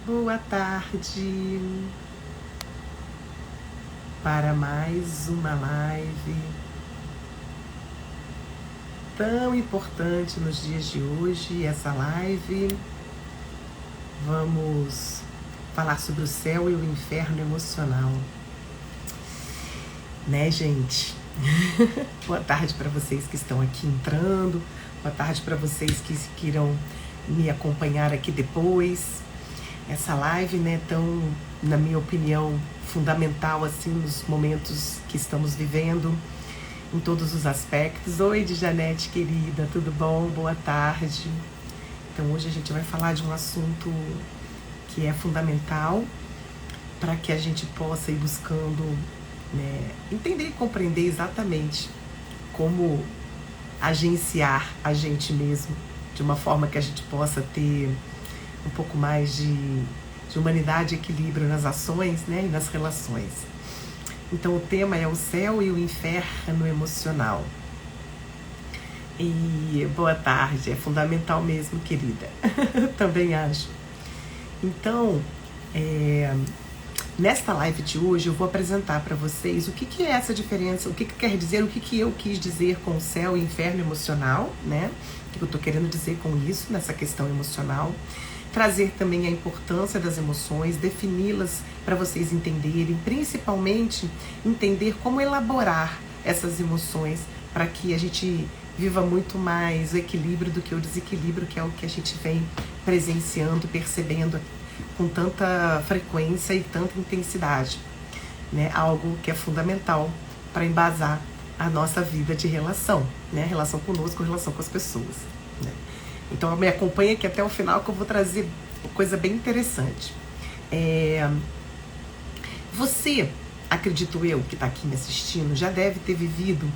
Boa tarde para mais uma live tão importante nos dias de hoje. Essa live vamos falar sobre o céu e o inferno emocional, né, gente? Boa tarde para vocês que estão aqui entrando, boa tarde para vocês que queiram me acompanhar aqui depois. Essa live, né, tão, na minha opinião, fundamental assim nos momentos que estamos vivendo, em todos os aspectos. Oi, Janete, querida, tudo bom? Boa tarde. Então, hoje a gente vai falar de um assunto que é fundamental para que a gente possa ir buscando, né, entender e compreender exatamente como agenciar a gente mesmo, de uma forma que a gente possa ter um pouco mais de humanidade e equilíbrio nas ações, né, e nas relações. Então o tema é o céu e o inferno emocional. E boa tarde, é fundamental mesmo, querida. Também acho. Então, nesta live de hoje eu vou apresentar para vocês o que é essa diferença, o que quer dizer, o que eu quis dizer com o céu e inferno emocional, né? O que eu estou querendo dizer com isso, nessa questão emocional. Trazer também a importância das emoções, defini-las para vocês entenderem, principalmente entender como elaborar essas emoções para que a gente viva muito mais o equilíbrio do que o desequilíbrio, que é o que a gente vem presenciando, percebendo com tanta frequência e tanta intensidade, né? Algo que é fundamental para embasar a nossa vida de relação, né? Relação conosco, relação com as pessoas, né? Então me acompanha aqui até o final que eu vou trazer coisa bem interessante. Você, acredito eu, que está aqui me assistindo, já deve ter vivido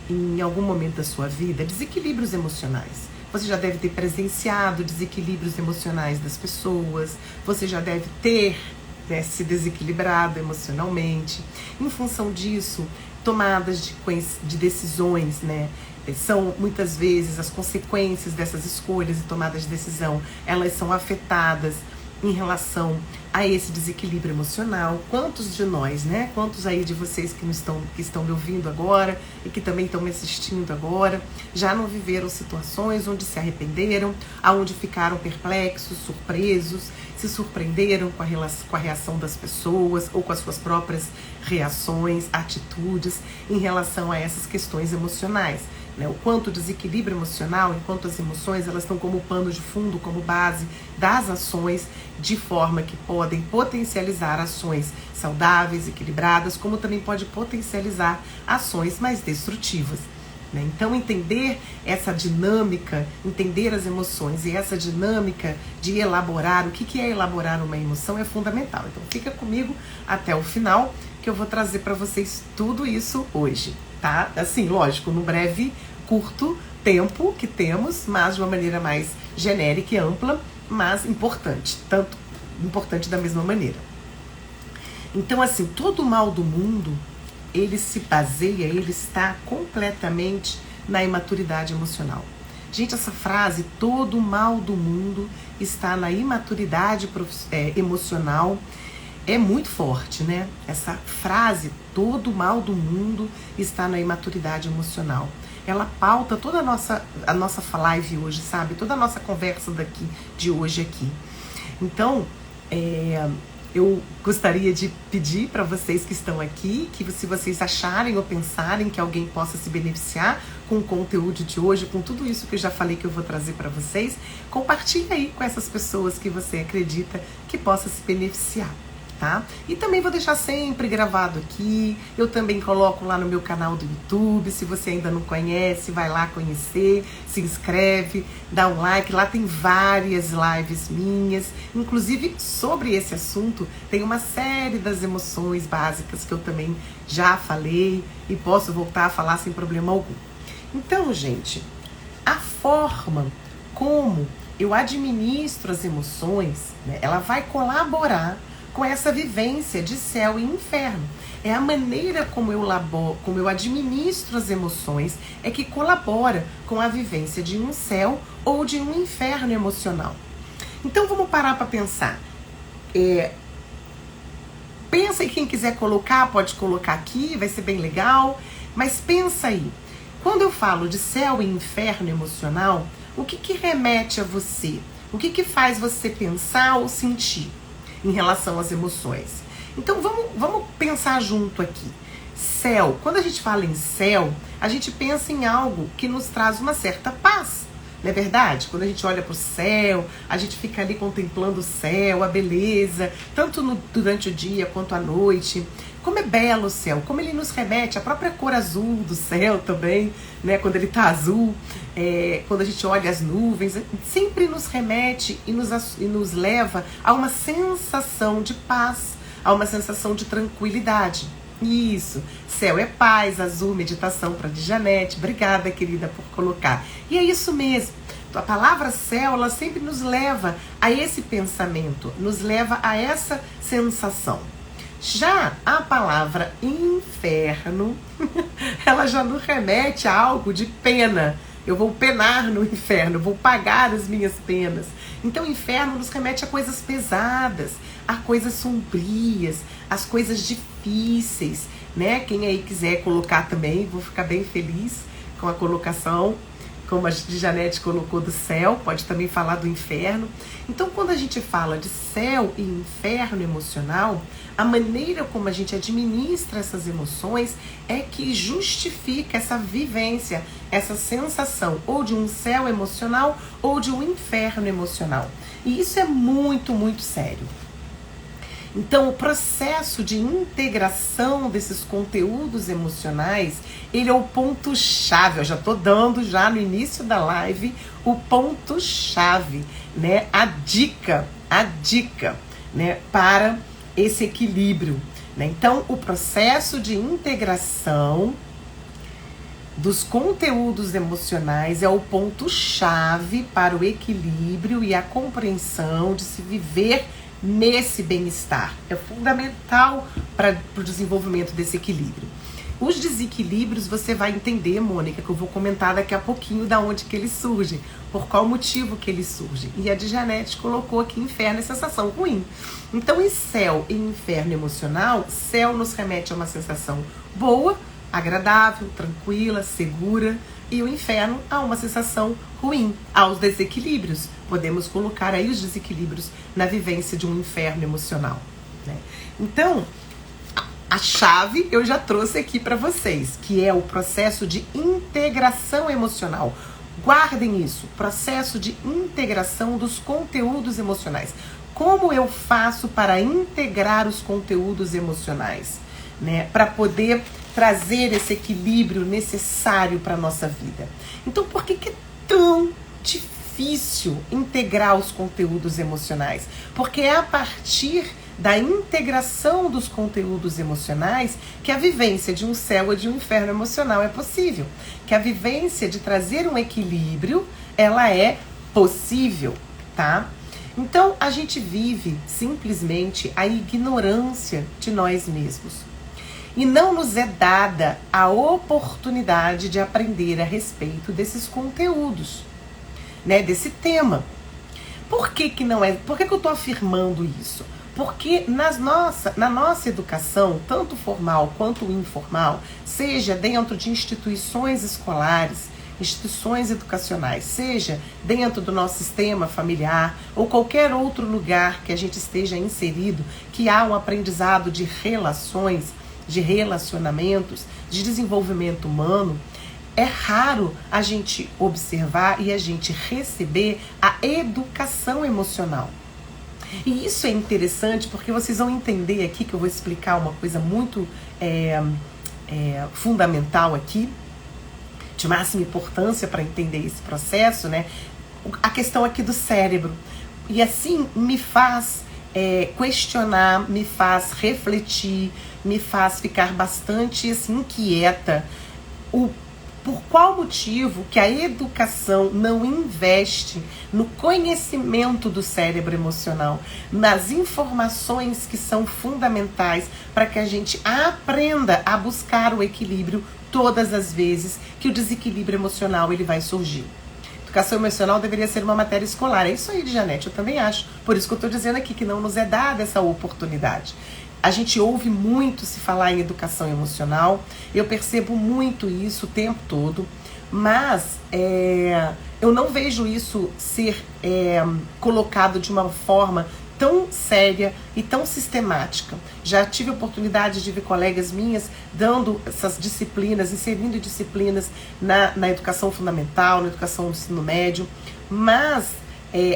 em algum momento da sua vida desequilíbrios emocionais. Você já deve ter presenciado desequilíbrios emocionais das pessoas, você já deve ter, né, se desequilibrado emocionalmente. Em função disso, tomadas de decisões, né? São muitas vezes as consequências dessas escolhas e tomadas de decisão, elas são afetadas em relação a esse desequilíbrio emocional. Quantos de nós, né? Quantos aí de vocês que estão me ouvindo agora e que também estão me assistindo agora, já não viveram situações onde se arrependeram, aonde ficaram perplexos, surpresos, se surpreenderam com a reação das pessoas ou com as suas próprias reações, atitudes em relação a essas questões emocionais, né? O quanto o desequilíbrio emocional, enquanto as emoções elas estão como pano de fundo, como base das ações, de forma que podem potencializar ações saudáveis, equilibradas, como também pode potencializar ações mais destrutivas, né? Então entender essa dinâmica, entender as emoções e essa dinâmica de elaborar, o que é elaborar uma emoção é fundamental. Então fica comigo até o final que eu vou trazer para vocês tudo isso hoje, tá? Assim, lógico, no breve, curto tempo que temos, mas de uma maneira mais genérica e ampla, mas importante, tanto importante da mesma maneira. Então, assim, todo o mal do mundo, ele se baseia, ele está completamente na imaturidade emocional. Gente, essa frase, todo o mal do mundo está na imaturidade emocional, é muito forte, né? Essa frase, todo o mal do mundo está na imaturidade emocional. Ela pauta toda a nossa live hoje, sabe? Toda a nossa conversa de hoje aqui. Então, eu gostaria de pedir para vocês que estão aqui, que se vocês acharem ou pensarem que alguém possa se beneficiar com o conteúdo de hoje, com tudo isso que eu já falei que eu vou trazer para vocês, compartilhe aí com essas pessoas que você acredita que possa se beneficiar. Tá? E também vou deixar sempre gravado aqui, eu também coloco lá no meu canal do YouTube, se você ainda não conhece, vai lá conhecer, se inscreve, dá um like, lá tem várias lives minhas, inclusive sobre esse assunto, tem uma série das emoções básicas que eu também já falei e posso voltar a falar sem problema algum. Então, gente, a forma como eu administro as emoções, né, ela vai colaborar com essa vivência de céu e inferno. É a maneira como eu administro as emoções é que colabora com a vivência de um céu ou de um inferno emocional. Então vamos parar para pensar. Pensa, e quem quiser colocar, pode colocar aqui, vai ser bem legal. Mas pensa aí, quando eu falo de céu e inferno emocional, o que remete a você? O que faz você pensar ou sentir em relação às emoções? Então vamos pensar junto aqui. Céu, quando a gente fala em céu, a gente pensa em algo que nos traz uma certa paz. Não é verdade? Quando a gente olha para o céu, a gente fica ali contemplando o céu, a beleza, tanto durante o dia quanto à noite. Como é belo o céu, como ele nos remete à própria cor azul do céu também, né? Quando ele está azul, quando a gente olha as nuvens, sempre nos remete e nos leva a uma sensação de paz, a uma sensação de tranquilidade. Isso, céu é paz, azul, meditação para Djanete. Obrigada, querida, por colocar. E é isso mesmo. A palavra céu, ela sempre nos leva a esse pensamento, nos leva a essa sensação. Já a palavra inferno, ela já nos remete a algo de pena. Eu vou penar no inferno, vou pagar as minhas penas. Então, o inferno nos remete a coisas pesadas, a coisas sombrias, as coisas difíceis, né? Quem aí quiser colocar também, vou ficar bem feliz com a colocação, como a Djanete colocou do céu, pode também falar do inferno. Então, quando a gente fala de céu e inferno emocional, a maneira como a gente administra essas emoções é que justifica essa vivência, essa sensação ou de um céu emocional ou de um inferno emocional. E isso é muito, muito sério. Então, o processo de integração desses conteúdos emocionais, ele é o ponto-chave. Eu já estou dando já no início da live o ponto-chave, né? A dica, né? Para esse equilíbrio, né? Então, o processo de integração dos conteúdos emocionais é o ponto-chave para o equilíbrio e a compreensão de se viver nesse bem-estar. É fundamental para o desenvolvimento desse equilíbrio. Os desequilíbrios você vai entender, Mônica, que eu vou comentar daqui a pouquinho da onde que eles surgem, por qual motivo que eles surgem. E a Djanete colocou aqui inferno é sensação ruim. Então, em céu e inferno emocional, céu nos remete a uma sensação boa, agradável, tranquila, segura, e o inferno a uma sensação ruim, aos desequilíbrios. Podemos colocar aí os desequilíbrios na vivência de um inferno emocional, né? Então, a chave eu já trouxe aqui para vocês, que é o processo de integração emocional. Guardem isso, processo de integração dos conteúdos emocionais. Como eu faço para integrar os conteúdos emocionais, né? Para poder trazer esse equilíbrio necessário para a nossa vida. Então, por que é tão difícil integrar os conteúdos emocionais? Porque é a partir da integração dos conteúdos emocionais que a vivência de um céu ou de um inferno emocional é possível. Que a vivência de trazer um equilíbrio, ela é possível, tá? Então, a gente vive simplesmente a ignorância de nós mesmos. E não nos é dada a oportunidade de aprender a respeito desses conteúdos, né, desse tema. Por que não é? Por que eu estou afirmando isso? Porque na nossa educação, tanto formal quanto informal, seja dentro de instituições escolares, instituições educacionais, seja dentro do nosso sistema familiar ou qualquer outro lugar que a gente esteja inserido, que há um aprendizado de relações, de relacionamentos, de desenvolvimento humano, é raro a gente observar e a gente receber a educação emocional. E isso é interessante porque vocês vão entender aqui que eu vou explicar uma coisa muito fundamental aqui, de máxima importância para entender esse processo, né? A questão aqui do cérebro. E assim me faz questionar, me faz refletir, me faz ficar bastante assim, inquieta. Por qual motivo que a educação não investe no conhecimento do cérebro emocional, nas informações que são fundamentais para que a gente aprenda a buscar o equilíbrio todas as vezes que o desequilíbrio emocional ele vai surgir. Educação emocional deveria ser uma matéria escolar. É isso aí, Janete, eu também acho. Por isso que eu estou dizendo aqui que não nos é dada essa oportunidade. A gente ouve muito se falar em educação emocional, eu percebo muito isso o tempo todo, mas eu não vejo isso ser colocado de uma forma tão séria e tão sistemática. Já tive a oportunidade de ver colegas minhas dando essas disciplinas, inserindo disciplinas na educação fundamental, na educação do ensino médio, mas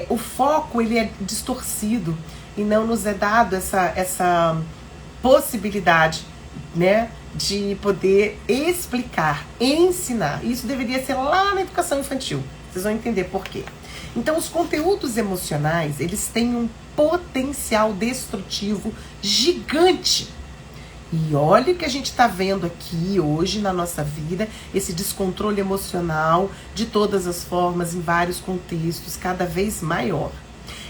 o foco ele é distorcido e não nos é dado essa possibilidade, né, de poder explicar, ensinar. Isso deveria ser lá na educação infantil. Vocês vão entender por quê. Então, os conteúdos emocionais, eles têm um potencial destrutivo gigante. E olha o que a gente está vendo aqui hoje na nossa vida, esse descontrole emocional de todas as formas, em vários contextos, cada vez maior.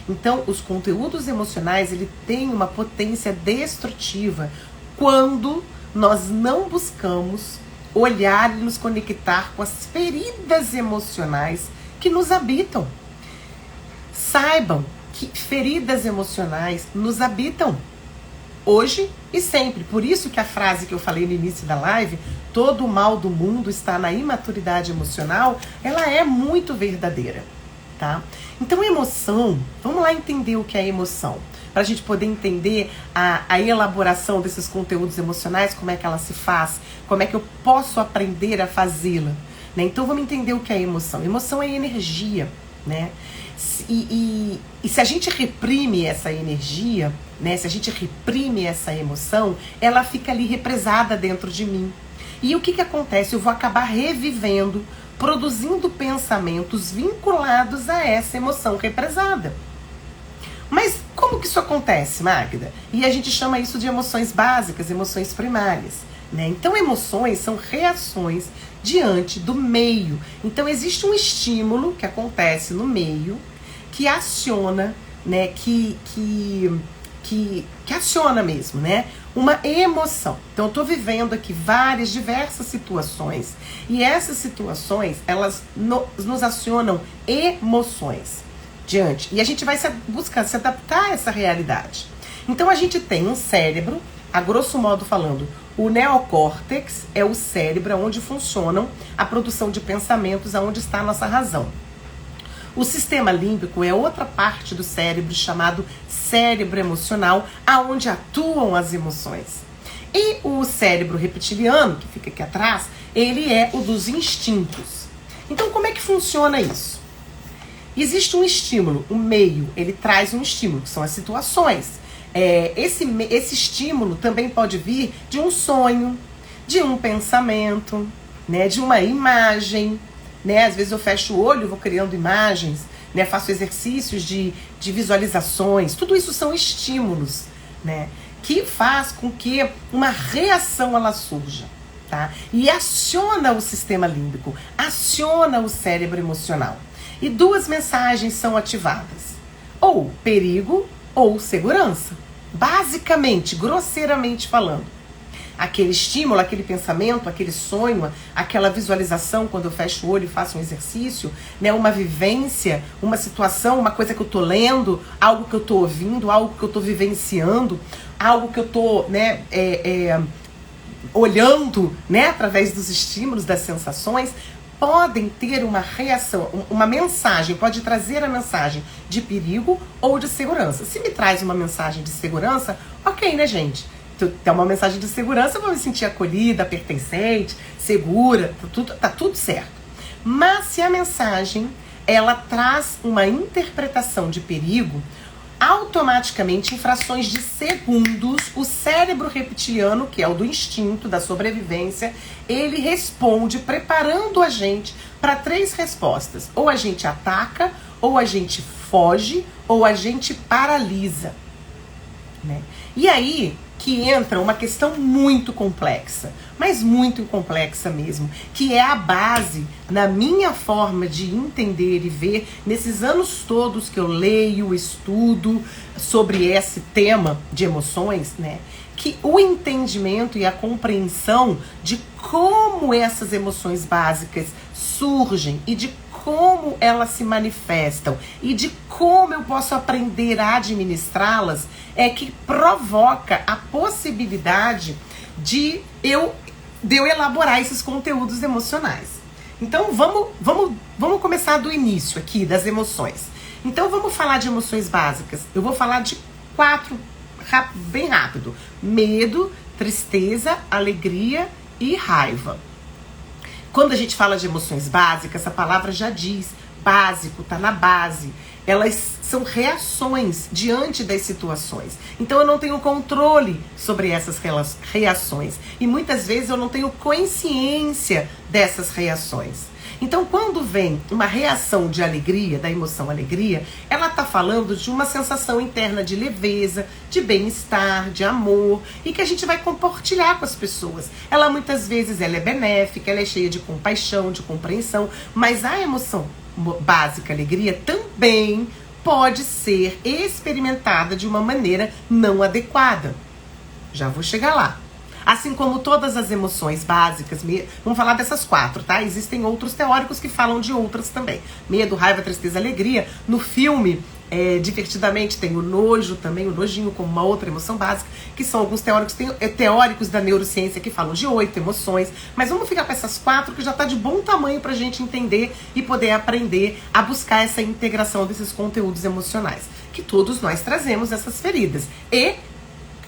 Então, os conteúdos emocionais, ele tem uma potência destrutiva quando nós não buscamos olhar e nos conectar com as feridas emocionais que nos habitam. Saibam que feridas emocionais nos habitam hoje e sempre. Por isso que a frase que eu falei no início da live, todo o mal do mundo está na imaturidade emocional, ela é muito verdadeira, tá? Então, emoção, vamos lá entender o que é emoção, para a gente poder entender a elaboração desses conteúdos emocionais, como é que ela se faz, como é que eu posso aprender a fazê-la, né? Então, vamos entender o que é emoção. Emoção é energia, né? E se a gente reprime essa energia, né? Se a gente reprime essa emoção, ela fica ali represada dentro de mim. E o que acontece? Eu vou acabar revivendo, produzindo pensamentos vinculados a essa emoção represada. Mas como que isso acontece, Magda? E a gente chama isso de emoções básicas, emoções primárias, né? Então, emoções são reações diante do meio. Então, existe um estímulo que acontece no meio que aciona, né? Que aciona mesmo, né? Uma emoção. Então, eu estou vivendo aqui diversas situações. E essas situações, elas nos acionam emoções diante. E a gente vai buscar se adaptar a essa realidade. Então, a gente tem um cérebro, a grosso modo falando, o neocórtex é o cérebro onde funcionam a produção de pensamentos, aonde está a nossa razão. O sistema límbico é outra parte do cérebro chamado cérebro emocional, aonde atuam as emoções. E o cérebro reptiliano, que fica aqui atrás, ele é o dos instintos. Então, como é que funciona isso? Existe um estímulo, o meio, ele traz um estímulo, que são as situações. Esse estímulo também pode vir de um sonho, de um pensamento, né, de uma imagem, né? Às vezes eu fecho o olho e vou criando imagens, né? Faço exercícios de visualizações. Tudo isso são estímulos, né? Que faz com que uma reação ela surja, tá? E aciona o sistema límbico, aciona o cérebro emocional. E duas mensagens são ativadas: ou perigo ou segurança. Basicamente, grosseiramente falando, aquele estímulo, aquele pensamento, aquele sonho, aquela visualização quando eu fecho o olho e faço um exercício, né, uma vivência, uma situação, uma coisa que eu tô lendo, algo que eu tô ouvindo, algo que eu tô vivenciando, algo que eu tô, né, olhando, né, através dos estímulos, das sensações, podem ter uma reação, uma mensagem, pode trazer a mensagem de perigo ou de segurança. Se me traz uma mensagem de segurança, ok, né, gente? Tem uma mensagem de segurança, eu vou me sentir acolhida, pertencente, segura, tá tudo certo. Mas se a mensagem, ela traz uma interpretação de perigo, automaticamente, em frações de segundos, o cérebro reptiliano, que é o do instinto, da sobrevivência, ele responde preparando a gente para 3 respostas. Ou a gente ataca, ou a gente foge, ou a gente paralisa, né? E aí que entra uma questão muito complexa, mas muito complexa mesmo, que é a base na minha forma de entender e ver, nesses anos todos que eu leio, estudo sobre esse tema de emoções, né? Que o entendimento e a compreensão de como essas emoções básicas surgem e de como elas se manifestam e de como eu posso aprender a administrá-las é que provoca a possibilidade de eu elaborar esses conteúdos emocionais. Então vamos começar do início aqui, das emoções. Então vamos falar de emoções básicas. Eu vou falar de 4, bem rápido. Medo, tristeza, alegria e raiva. Quando a gente fala de emoções básicas, a palavra já diz, básico, tá na base. Elas são reações diante das situações. Então eu não tenho controle sobre essas reações. E muitas vezes eu não tenho consciência dessas reações. Então quando vem uma reação de alegria, da emoção alegria, ela está falando de uma sensação interna de leveza, de bem-estar, de amor, e que a gente vai compartilhar com as pessoas. Ela muitas vezes ela é benéfica, ela é cheia de compaixão, de compreensão, mas a emoção básica, alegria, também pode ser experimentada de uma maneira não adequada. Já vou chegar lá. Assim como todas as emoções básicas, vamos falar dessas 4, tá? Existem outros teóricos que falam de outras também. Medo, raiva, tristeza, alegria. No filme, Divertidamente, tem o nojo também, o nojinho como uma outra emoção básica, que são alguns teóricos, tem teóricos da neurociência que falam de 8 emoções, mas vamos ficar com essas 4 que já tá de bom tamanho pra gente entender e poder aprender a buscar essa integração desses conteúdos emocionais, que todos nós trazemos essas feridas.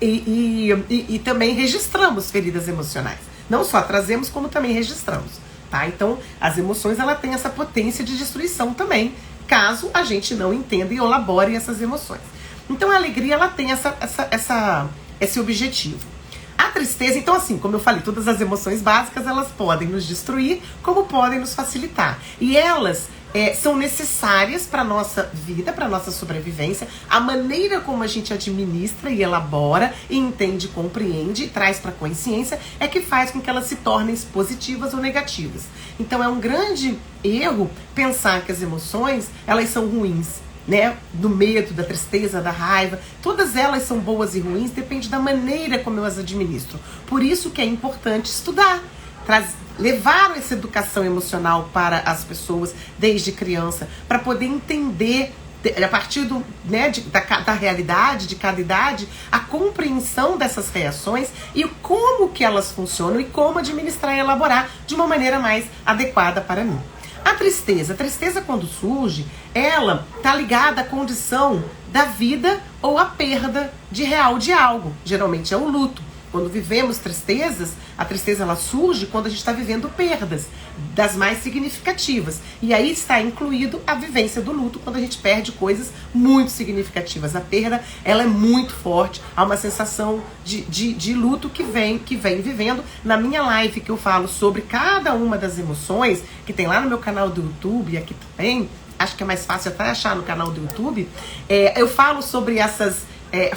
E também registramos feridas emocionais. Não só trazemos, como também registramos, tá? Então, as emoções, ela tem essa potência de destruição também, caso a gente não entenda e elabore essas emoções. Então, a alegria, ela tem esse objetivo. A tristeza, então assim, como eu falei, todas as emoções básicas, elas podem nos destruir, como podem nos facilitar. E elas são necessárias para a nossa vida, para a nossa sobrevivência. A maneira como a gente administra e elabora, e entende, compreende e traz para a consciência é que faz com que elas se tornem positivas ou negativas. Então é um grande erro pensar que as emoções, elas são ruins, né? Do medo, da tristeza, da raiva, todas elas são boas e ruins, depende da maneira como eu as administro. Por isso que é importante estudar, levar essa educação emocional para as pessoas desde criança, para poder entender, a partir da realidade de cada idade, a compreensão dessas reações e como que elas funcionam e como administrar e elaborar de uma maneira mais adequada para mim. A tristeza quando surge, ela está ligada à condição da vida ou à perda real de algo, geralmente é o luto. Quando vivemos tristezas, a tristeza ela surge quando a gente está vivendo perdas, das mais significativas. E aí está incluído a vivência do luto, quando a gente perde coisas muito significativas. A perda, ela é muito forte, há uma sensação de luto que vem vivendo. Na minha live que eu falo sobre cada uma das emoções, que tem lá no meu canal do YouTube e aqui também, acho que é mais fácil até achar no canal do YouTube, eu falo sobre essas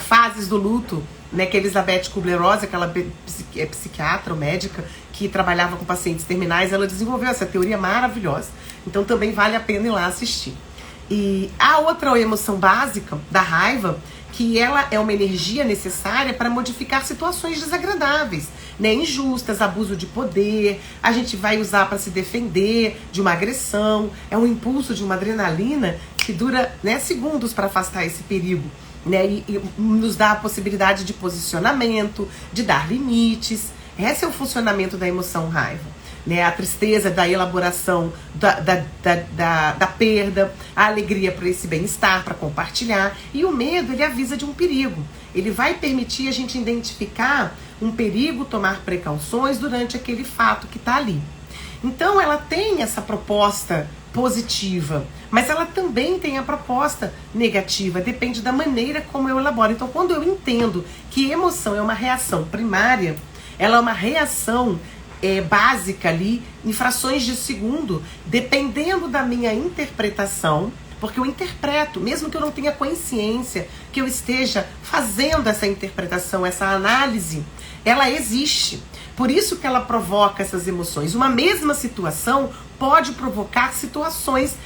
fases do luto, né, que a Elizabeth Kubler-Ross, aquela psiquiatra ou médica que trabalhava com pacientes terminais, ela desenvolveu essa teoria maravilhosa. Então também vale a pena ir lá assistir. E a outra emoção básica, da raiva, que ela é uma energia necessária para modificar situações desagradáveis, né, injustas, abuso de poder, a gente vai usar para se defender de uma agressão, é um impulso de uma adrenalina que dura, né, segundos para afastar esse perigo. Né, e nos dá a possibilidade de posicionamento, de dar limites. Esse é o funcionamento da emoção raiva, né? A tristeza da elaboração da perda, a alegria para esse bem-estar, para compartilhar, e o medo, ele avisa de um perigo. Ele vai permitir a gente identificar um perigo, tomar precauções durante aquele fato que está ali. Então ela tem essa proposta positiva, mas ela também tem a proposta negativa, depende da maneira como eu elaboro. Então quando eu entendo que emoção é uma reação primária, ela é uma reação básica ali, em frações de segundo, dependendo da minha interpretação, porque eu interpreto, mesmo que eu não tenha consciência que eu esteja fazendo essa interpretação, essa análise, ela existe. Por isso que ela provoca essas emoções. Uma mesma situação pode provocar situações...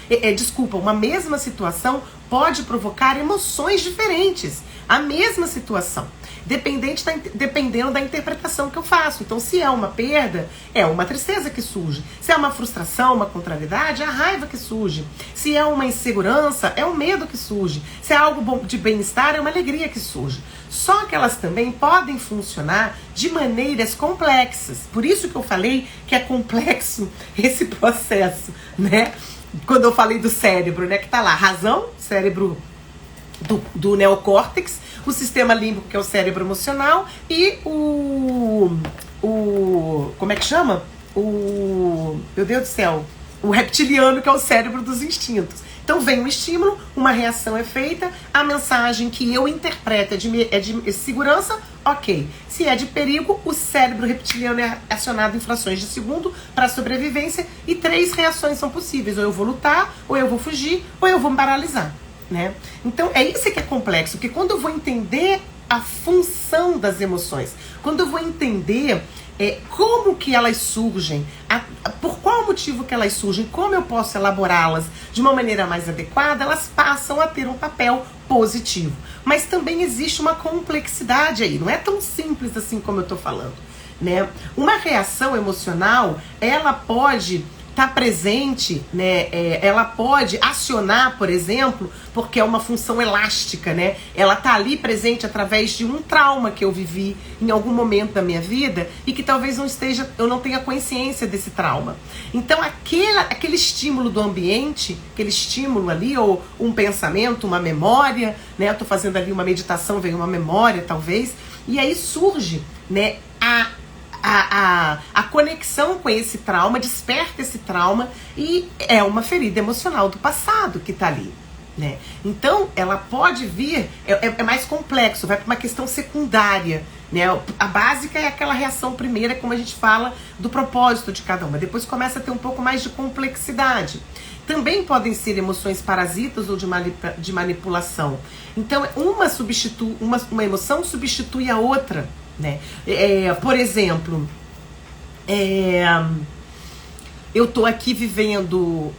uma mesma situação pode provocar emoções diferentes, a mesma situação, dependendo da interpretação que eu faço. Então, se é uma perda, é uma tristeza que surge. Se é uma frustração, uma contrariedade, é a raiva que surge. Se é uma insegurança, é o medo que surge. Se é algo de bem-estar, é uma alegria que surge. Só que elas também podem funcionar de maneiras complexas. Por isso que eu falei que é complexo esse processo, né? Quando eu falei do cérebro, né? Que tá lá, razão, cérebro do neocórtex, o sistema límbico, que é o cérebro emocional, e como é que chama? Meu Deus do céu, o reptiliano, que é o cérebro dos instintos. Então vem um estímulo, uma reação é feita, a mensagem que eu interpreto é de segurança, ok. Se é de perigo, o cérebro reptiliano é acionado em frações de segundo para sobrevivência, e 3 reações são possíveis: ou eu vou lutar, ou eu vou fugir, ou eu vou me paralisar, né? Então é isso que é complexo, porque quando eu vou entender a função das emoções, quando eu vou entender como que elas surgem, por qual motivo que elas surgem, como eu posso elaborá-las de uma maneira mais adequada, elas passam a ter um papel positivo. Mas também existe uma complexidade aí, não é tão simples assim como eu estou falando, né? Uma reação emocional, ela pode estar presente, né? Ela pode acionar, por exemplo, porque é uma função elástica, né? Ela tá ali presente através de um trauma que eu vivi em algum momento da minha vida e que talvez eu não tenha consciência desse trauma. Então aquele estímulo do ambiente, aquele estímulo ali, ou um pensamento, uma memória, né? Eu tô fazendo ali uma meditação, veio uma memória talvez, e aí surge, né, a conexão com esse trauma, desperta esse trauma, e é uma ferida emocional do passado que tá ali, né? Então ela pode vir, é mais complexo, vai para uma questão secundária, né? A básica é aquela reação primeira, como a gente fala, do propósito de cada uma. Depois começa a ter um pouco mais de complexidade. Também podem ser emoções parasitas ou de manipulação. Então uma emoção substitui a outra, né? Por exemplo, eu tô aqui vivendo,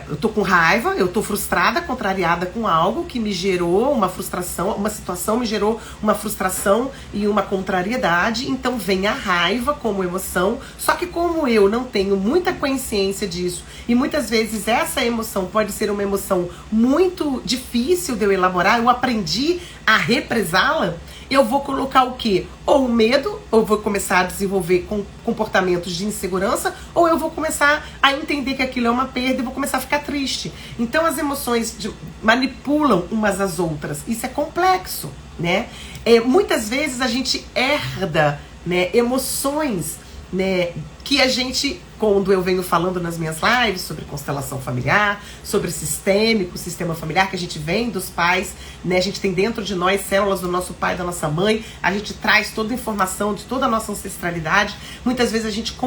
eu tô com raiva, eu tô frustrada, contrariada com algo que me gerou uma frustração, uma situação me gerou uma frustração e uma contrariedade. Então vem a raiva como emoção, só que como eu não tenho muita consciência disso, e muitas vezes essa emoção pode ser uma emoção muito difícil de eu elaborar, eu aprendi a represá-la, eu vou colocar o quê? Ou o medo, ou vou começar a desenvolver comportamentos de insegurança, ou eu vou começar a entender que aquilo é uma perda e vou começar a ficar triste. Então as emoções manipulam umas às outras. Isso é complexo, né? Muitas vezes a gente herda, né, emoções, né, que a gente, quando eu venho falando nas minhas lives sobre constelação familiar, sobre sistema familiar, que a gente vem dos pais, né? A gente tem dentro de nós células do nosso pai e da nossa mãe, a gente traz toda a informação de toda a nossa ancestralidade. Muitas vezes a gente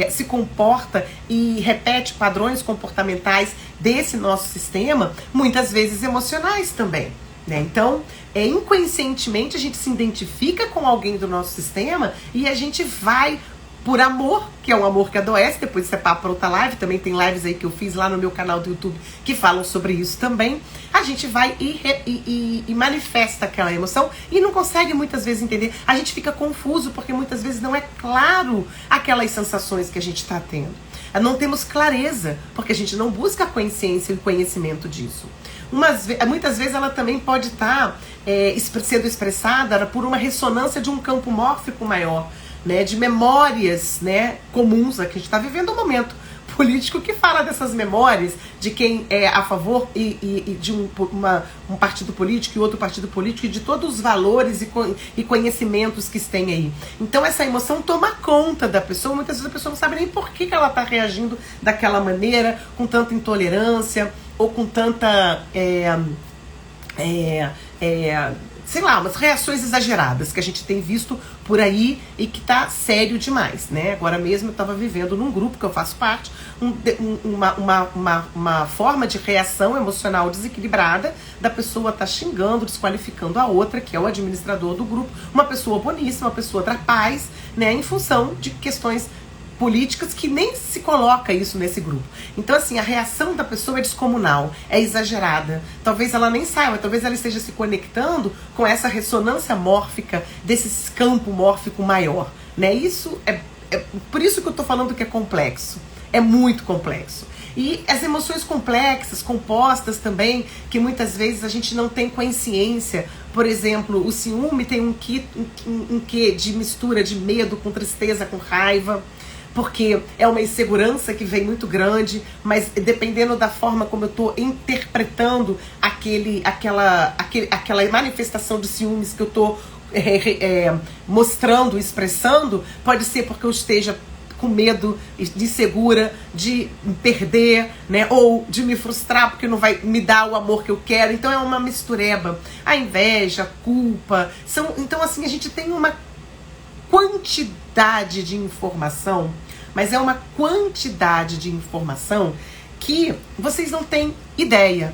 se comporta e repete padrões comportamentais desse nosso sistema, muitas vezes emocionais também, né? Então, inconscientemente a gente se identifica com alguém do nosso sistema e a gente vai por amor, que é um amor que adoece. Depois isso é papo para outra live, também tem lives aí que eu fiz lá no meu canal do YouTube que falam sobre isso também. A gente vai e manifesta aquela emoção e não consegue muitas vezes entender. A gente fica confuso porque muitas vezes não é claro aquelas sensações que a gente está tendo. Não temos clareza porque a gente não busca a consciência e o conhecimento disso. Muitas vezes ela também pode estar sendo expressada por uma ressonância de um campo mórfico maior, né, de memórias, né, comuns. Aqui a gente está vivendo um momento político que fala dessas memórias de quem é a favor e de um partido político e outro partido político, e de todos os valores e conhecimentos que tem aí. Então essa emoção toma conta da pessoa. Muitas vezes a pessoa não sabe nem por que ela está reagindo daquela maneira, com tanta intolerância ou com tanta sei lá, umas reações exageradas que a gente tem visto por aí e que tá sério demais, né? Agora mesmo eu tava vivendo num grupo que eu faço parte, uma forma de reação emocional desequilibrada da pessoa tá xingando, desqualificando a outra, que é o administrador do grupo, uma pessoa boníssima, uma pessoa da paz, né? Em função de questões políticas que nem se coloca isso nesse grupo. Então, assim, a reação da pessoa é descomunal, é exagerada. Talvez ela nem saiba, talvez ela esteja se conectando com essa ressonância mórfica desse campo mórfico maior, né? Isso é por isso que eu tô falando que é complexo. É muito complexo. E as emoções complexas, compostas também, que muitas vezes a gente não tem consciência. Por exemplo, o ciúme tem um quê de mistura de medo com tristeza, com raiva, porque é uma insegurança que vem muito grande, mas dependendo da forma como eu estou interpretando aquela manifestação de ciúmes que eu estou mostrando, expressando, pode ser porque eu esteja com medo, de insegura, de perder, né? Ou de me frustrar porque não vai me dar o amor que eu quero. Então é uma mistureba. A inveja, a culpa. Então, assim, a gente tem uma quantidade de informação, mas é uma quantidade de informação que vocês não têm ideia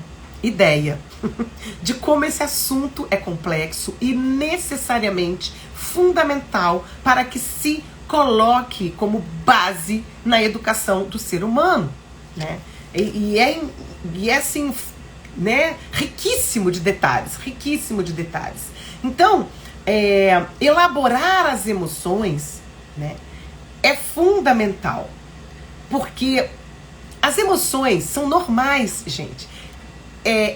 de como esse assunto é complexo e necessariamente fundamental para que se coloque como base na educação do ser humano, né? E é assim, né, riquíssimo de detalhes. Então, elaborar as emoções, né, é fundamental, porque as emoções são normais, gente.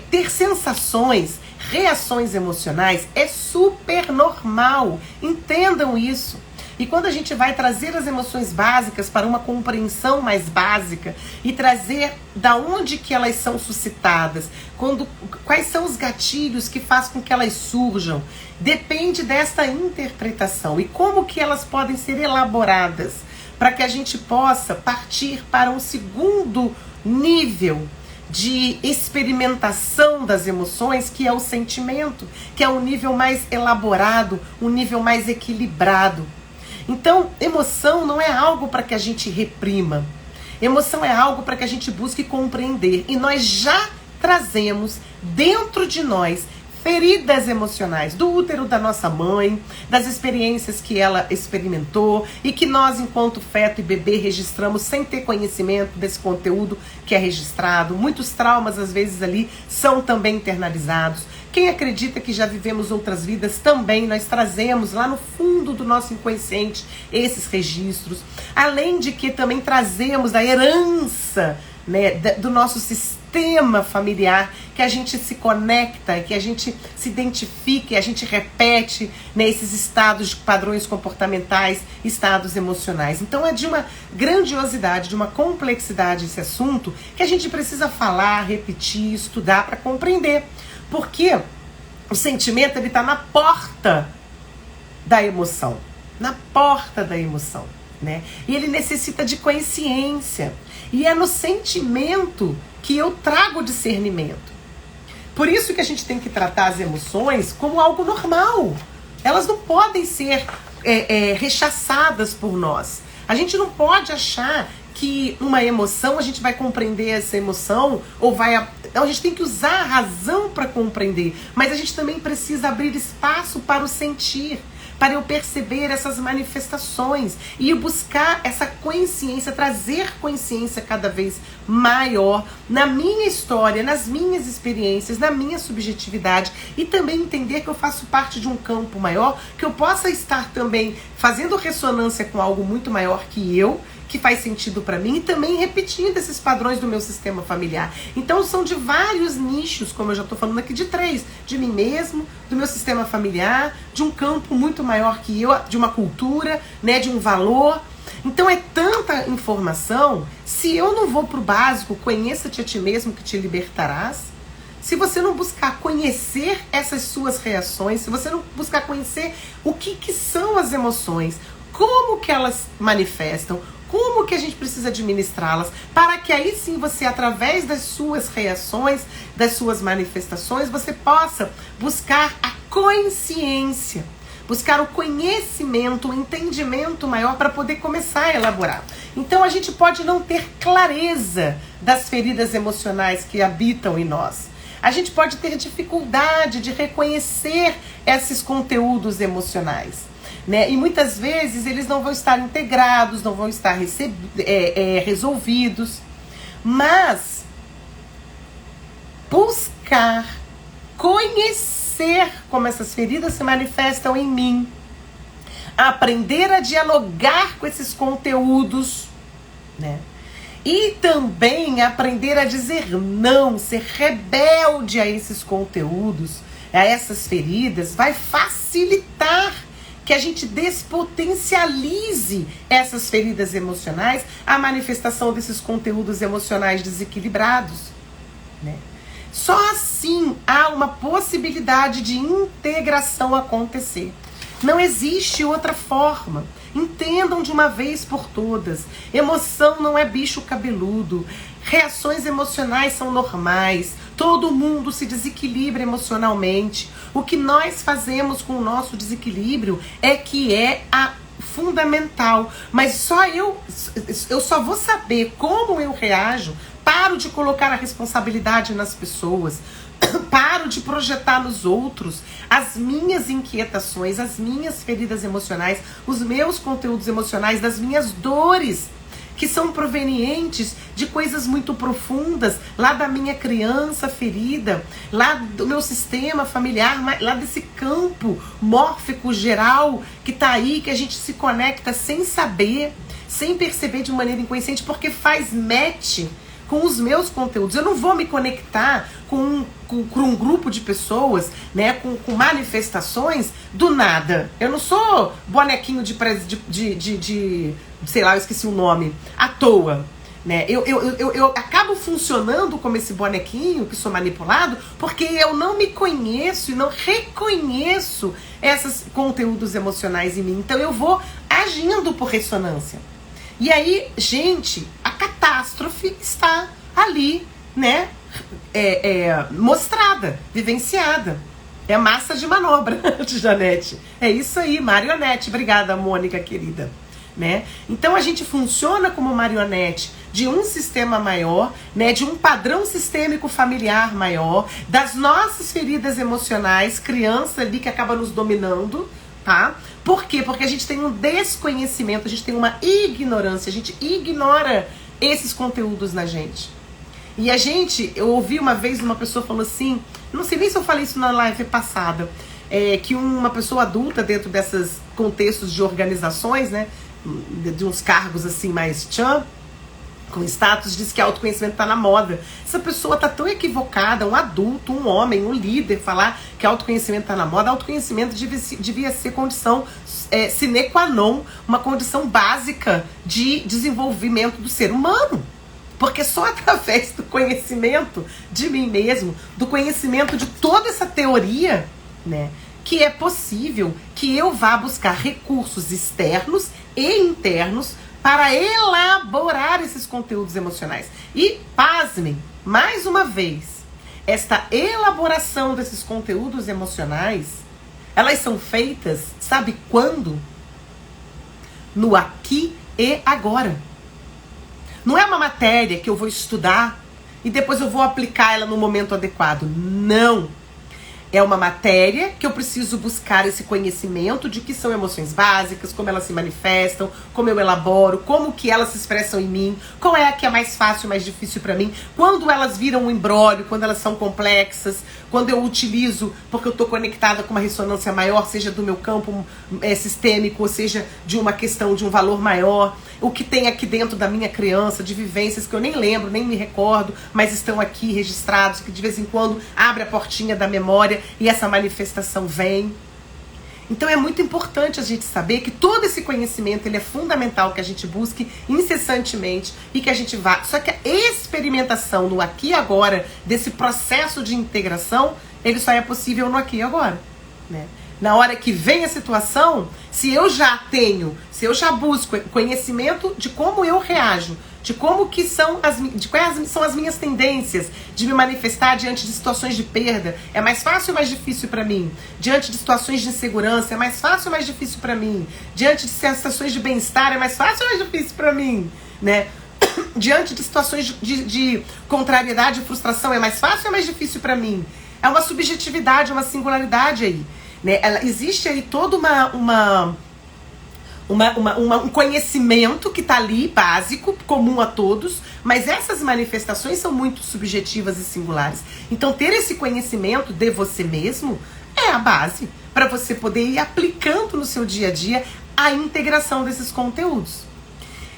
Ter sensações, reações emocionais é super normal. Entendam isso. E quando a gente vai trazer as emoções básicas para uma compreensão mais básica e trazer da onde que elas são suscitadas, quais são os gatilhos que fazem com que elas surjam, depende desta interpretação e como que elas podem ser elaboradas para que a gente possa partir para um segundo nível de experimentação das emoções, que é o sentimento, que é um nível mais elaborado, um nível mais equilibrado. Então, emoção não é algo para que a gente reprima. Emoção é algo para que a gente busque compreender. E nós já trazemos dentro de nós feridas emocionais do útero da nossa mãe, das experiências que ela experimentou e que nós, enquanto feto e bebê, registramos sem ter conhecimento desse conteúdo que é registrado. Muitos traumas, às vezes, ali são também internalizados. Quem acredita que já vivemos outras vidas, também nós trazemos lá no fundo do nosso inconsciente esses registros. Além de que também trazemos a herança, né, do nosso sistema familiar, que a gente se conecta, que a gente se identifica, a gente repete, né, esses estados de padrões comportamentais, estados emocionais. Então é de uma grandiosidade, de uma complexidade esse assunto, que a gente precisa falar, repetir, estudar para compreender. Porque o sentimento, ele está na porta da emoção. Na porta da emoção, né? E ele necessita de consciência. E é no sentimento que eu trago discernimento. Por isso que a gente tem que tratar as emoções como algo normal. Elas não podem ser rechaçadas por nós. A gente não pode achar que uma emoção, a gente vai compreender essa emoção, ou vai... Não, a gente tem que usar a razão para compreender, mas a gente também precisa abrir espaço para o sentir, para eu perceber essas manifestações e buscar essa consciência, trazer consciência cada vez maior na minha história, nas minhas experiências, na minha subjetividade, e também entender que eu faço parte de um campo maior, que eu possa estar também fazendo ressonância com algo muito maior que eu, que faz sentido para mim, e também repetindo esses padrões do meu sistema familiar. Então são de vários nichos, como eu já estou falando aqui, de 3, de mim mesmo, do meu sistema familiar, de um campo muito maior que eu, de uma cultura, né, de um valor. Então é tanta informação. Se eu não vou pro básico, conheça-te a ti mesmo que te libertarás. Se você não buscar conhecer essas suas reações, se você não buscar conhecer o que são as emoções, como que elas manifestam, como que a gente precisa administrá-las, para que aí sim você, através das suas reações, das suas manifestações, você possa buscar a consciência, buscar o conhecimento, o entendimento maior para poder começar a elaborar. Então a gente pode não ter clareza das feridas emocionais que habitam em nós. A gente pode ter dificuldade de reconhecer esses conteúdos emocionais. né? E muitas vezes eles não vão estar integrados, não vão estar resolvidos. Mas buscar conhecer como essas feridas se manifestam em mim, aprender a dialogar com esses conteúdos, né? E também aprender a dizer não, ser rebelde a esses conteúdos, a essas feridas, vai facilitar que a gente despotencialize essas feridas emocionais, a manifestação desses conteúdos emocionais desequilibrados, né? Só assim há uma possibilidade de integração acontecer. Não existe outra forma. Entendam de uma vez por todas. Emoção não é bicho cabeludo. Reações emocionais são normais. Todo mundo se desequilibra emocionalmente. O que nós fazemos com o nosso desequilíbrio é que é a fundamental. Mas só eu só vou saber como eu reajo. Paro de colocar a responsabilidade nas pessoas. Paro de projetar nos outros as minhas inquietações, as minhas feridas emocionais, os meus conteúdos emocionais, das minhas dores, que são provenientes de coisas muito profundas, lá da minha criança ferida, lá do meu sistema familiar, lá desse campo mórfico geral que tá aí, que a gente se conecta sem saber, sem perceber de maneira inconsciente, porque faz match com os meus conteúdos. Eu não vou me conectar com um grupo de pessoas, né, com manifestações do nada. Eu não sou bonequinho de sei lá, eu esqueci o nome, à toa, né? Eu acabo funcionando como esse bonequinho que sou manipulado porque eu não me conheço e não reconheço esses conteúdos emocionais em mim. Então eu vou agindo por ressonância. E aí, gente, a catástrofe está ali, né? Mostrada, vivenciada. É massa de manobra de Janete. É isso aí, marionete. Obrigada, Mônica, querida. Né? Então a gente funciona como marionete de um sistema maior, né? De um padrão sistêmico familiar maior, das nossas feridas emocionais, criança ali que acaba nos dominando, tá? Por quê? Porque a gente tem um desconhecimento, a gente tem uma ignorância, a gente ignora esses conteúdos na gente. E eu ouvi uma vez uma pessoa falou assim, não sei nem se eu falei isso na live passada, que uma pessoa adulta dentro desses contextos de organizações, né, de uns cargos assim mais com status, diz que autoconhecimento tá na moda. Essa pessoa tá tão equivocada, um adulto, um homem, um líder, falar que autoconhecimento tá na moda. Autoconhecimento devia ser condição sine qua non, uma condição básica de desenvolvimento do ser humano. Porque só através do conhecimento de mim mesmo, do conhecimento de toda essa teoria, né, que é possível que eu vá buscar recursos externos e internos para elaborar esses conteúdos emocionais. E, pasmem, mais uma vez, esta elaboração desses conteúdos emocionais, elas são feitas, sabe quando? No aqui e agora. Não é uma matéria que eu vou estudar e depois eu vou aplicar ela no momento adequado. Não. É uma matéria que eu preciso buscar esse conhecimento de que são emoções básicas, como elas se manifestam, como eu elaboro, como que elas se expressam em mim, qual é a que é mais fácil, mais difícil para mim, quando elas viram um imbróglio, quando elas são complexas, quando eu utilizo porque eu estou conectada com uma ressonância maior, seja do meu campo sistêmico, ou seja de uma questão de um valor maior, o que tem aqui dentro da minha criança, de vivências que eu nem lembro, nem me recordo, mas estão aqui registrados, que de vez em quando abre a portinha da memória e essa manifestação vem. Então é muito importante a gente saber que todo esse conhecimento ele é fundamental que a gente busque incessantemente e que a gente vá. Só que a experimentação no aqui e agora, desse processo de integração, ele só é possível no aqui e agora, né? Na hora que vem a situação, se eu já busco conhecimento de como eu reajo, de como que são quais são as minhas tendências de me manifestar diante de situações de perda, é mais fácil ou mais difícil para mim? Diante de situações de insegurança, é mais fácil ou mais difícil para mim? Diante de situações de bem-estar, é mais fácil ou mais difícil para mim? Né? Diante de situações de contrariedade e frustração, é mais fácil ou mais difícil para mim? É uma subjetividade, uma singularidade aí. Né? Existe aí toda uma um conhecimento que está ali, básico, comum a todos, mas essas manifestações são muito subjetivas e singulares. Então, ter esse conhecimento de você mesmo é a base para você poder ir aplicando no seu dia a dia a integração desses conteúdos.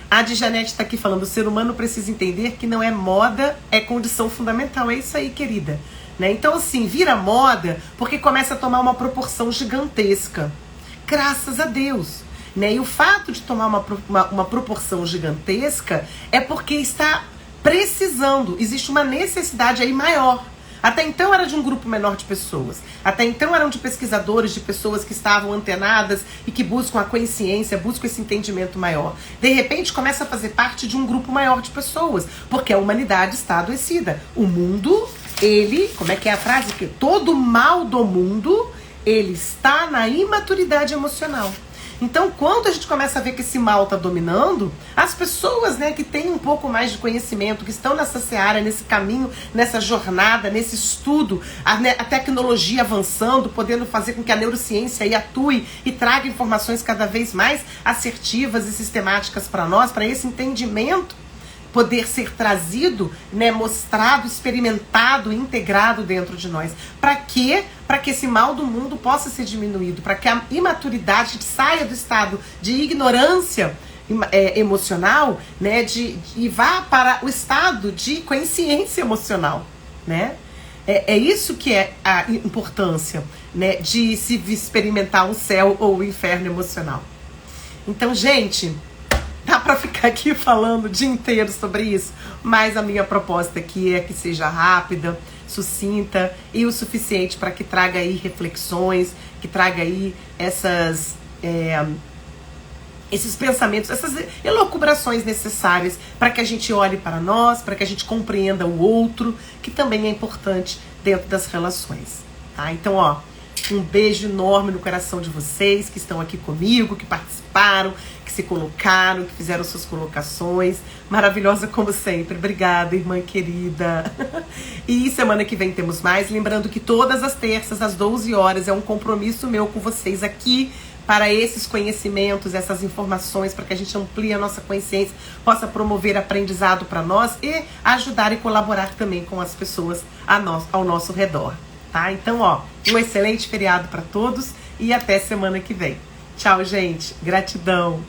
A Djanete está aqui falando, o ser humano precisa entender que não é moda, é condição fundamental. É isso aí, querida. Né? Então, assim, vira moda porque começa a tomar uma proporção gigantesca. Graças a Deus. Né? E o fato de tomar uma proporção gigantesca é porque está precisando. Existe uma necessidade aí maior. Até então era de um grupo menor de pessoas. Até então eram de pesquisadores, de pessoas que estavam antenadas e que buscam a consciência, buscam esse entendimento maior. De repente começa a fazer parte de um grupo maior de pessoas, porque a humanidade está adoecida. O mundo, ele, como é que é a frase? Que todo mal do mundo, ele está na imaturidade emocional. Então, quando a gente começa a ver que esse mal está dominando, as pessoas, né, que têm um pouco mais de conhecimento, que estão nessa seara, nesse caminho, nessa jornada, nesse estudo, a tecnologia avançando, podendo fazer com que a neurociência aí atue e traga informações cada vez mais assertivas e sistemáticas para nós, para esse entendimento poder ser trazido, né, mostrado, experimentado, integrado dentro de nós. Para quê? Para que esse mal do mundo possa ser diminuído, para que a imaturidade saia do estado de ignorância emocional, né, e vá para o estado de consciência emocional, né? É isso que é a importância, né, de se experimentar um céu ou um inferno emocional. Então, gente, dá pra ficar aqui falando o dia inteiro sobre isso, mas a minha proposta aqui é que seja rápida, sucinta e o suficiente para que traga aí reflexões, que traga aí esses pensamentos, essas elucubrações necessárias para que a gente olhe para nós, para que a gente compreenda o outro, que também é importante dentro das relações, tá? Então, ó, um beijo enorme no coração de vocês que estão aqui comigo, que participaram, que se colocaram, que fizeram suas colocações. Maravilhosa como sempre. Obrigada, irmã querida. E semana que vem temos mais. Lembrando que todas as terças, às 12 horas, é um compromisso meu com vocês aqui para esses conhecimentos, essas informações, para que a gente amplie a nossa consciência, possa promover aprendizado para nós e ajudar e colaborar também com as pessoas ao nosso redor. Tá? Então, ó, um excelente feriado para todos e até semana que vem. Tchau, gente. Gratidão.